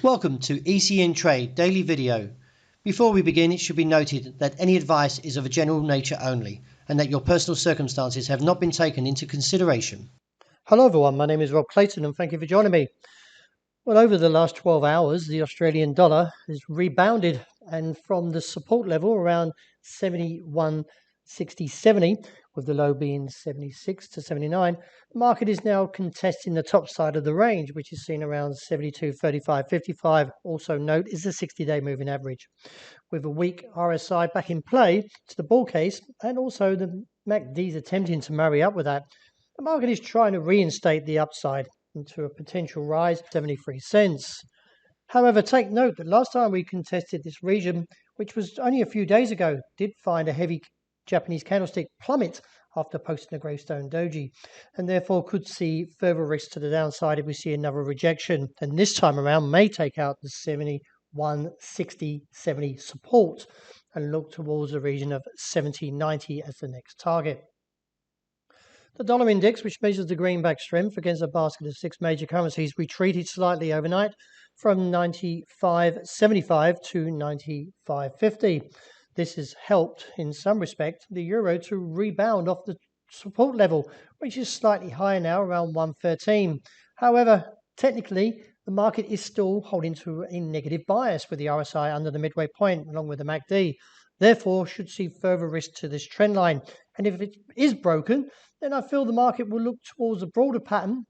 Welcome to ECN Trade Daily Video. Before we begin, it should be noted that any advice is of a general nature only and that your personal circumstances have not been taken into consideration. Hello everyone, my name is Rob Clayton and thank you for joining me. Well, over the last 12 hours, the Australian dollar has rebounded, and from the support level around 71.60.70, with the low being 76 to 79, the market is now contesting the top side of the range, which is seen around 72.35.55. Also note is the 60-day moving average. With a weak RSI back in play to the bull case, and also the MACD is attempting to marry up with that, the market is trying to reinstate the upside into a potential rise of 73 cents. However, take note that last time we contested this region, which was only a few days ago, did find a heavy Japanese candlestick plummet after posting a gravestone doji, and therefore could see further risk to the downside if we see another rejection. And this time around may take out the 71.60.70 support and look towards the region of 70.90 as the next target. The dollar index, which measures the greenback strength against a basket of six major currencies, retreated slightly overnight from 95.75 to 95.50. This has helped, in some respect, the euro to rebound off the support level, which is slightly higher now, around 113. However, technically, the market is still holding to a negative bias with the RSI under the midway point, along with the MACD. Therefore, should see further risk to this trend line. And if it is broken, then I feel the market will look towards a broader pattern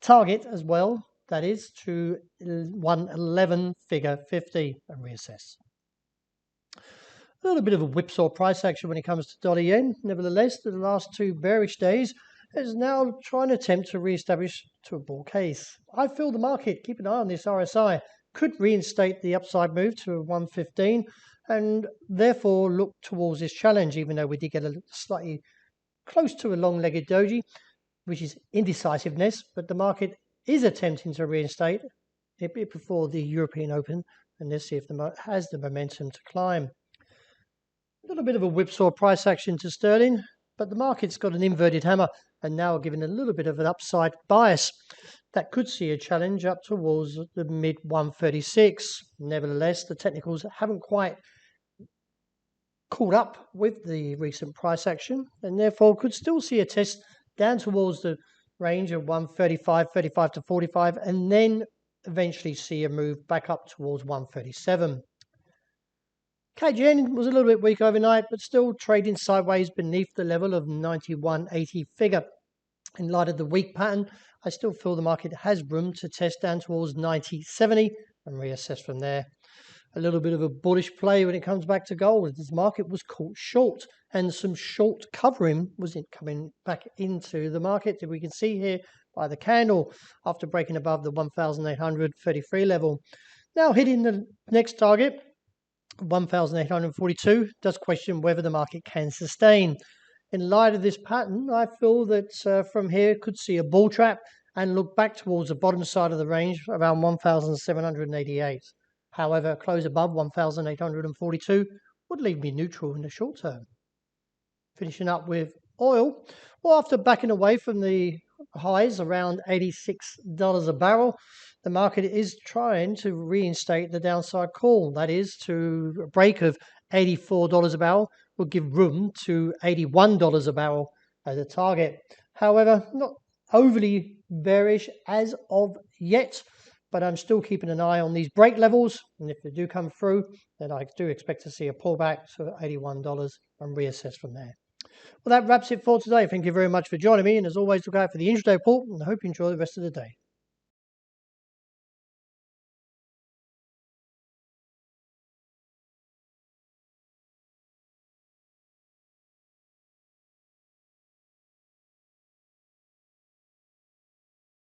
target as well, that is to 111 figure 50 and reassess. A little bit of a whipsaw price action when it comes to dollar yen. Nevertheless, the last two bearish days is now trying to attempt to re-establish to a bull case. I feel the market, keep an eye on this RSI, could reinstate the upside move to 115 and therefore look towards this challenge, even though we did get a slightly close to a long-legged doji, which is indecisiveness, but the market is attempting to reinstate it before the European Open, and let's see if the has the momentum to climb. A little bit of a whipsaw price action to sterling, but the market's got an inverted hammer and now giving a little bit of an upside bias that could see a challenge up towards the mid 136. Nevertheless, the technicals haven't quite caught up with the recent price action and therefore could still see a test down towards the range of 135 to 45 and then eventually see a move back up towards 137. KGN was a little bit weak overnight, but still trading sideways beneath the level of 91.80 figure. In light of the weak pattern, I still feel the market has room to test down towards 90.70 and reassess from there. A little bit of a bullish play when it comes back to gold. This market was caught short and some short covering was coming back into the market. We can see here by the candle after breaking above the 1,833 level. Now hitting the next target, 1,842, does question whether the market can sustain. In light of this pattern, I feel that from here could see a bull trap and look back towards the bottom side of the range around 1,788. However, close above 1,842 would leave me neutral in the short term. Finishing up with oil. Well, after backing away from the highs around $86 a barrel, the market is trying to reinstate the downside call. That is, to a break of $84 a barrel will give room to $81 a barrel as a target. However, not overly bearish as of yet, but I'm still keeping an eye on these break levels, and if they do come through, then I do expect to see a pullback to $81 and reassess from there. Well, that wraps it for today. Thank you very much for joining me, and as always, look out for the intraday report, and I hope you enjoy the rest of the day.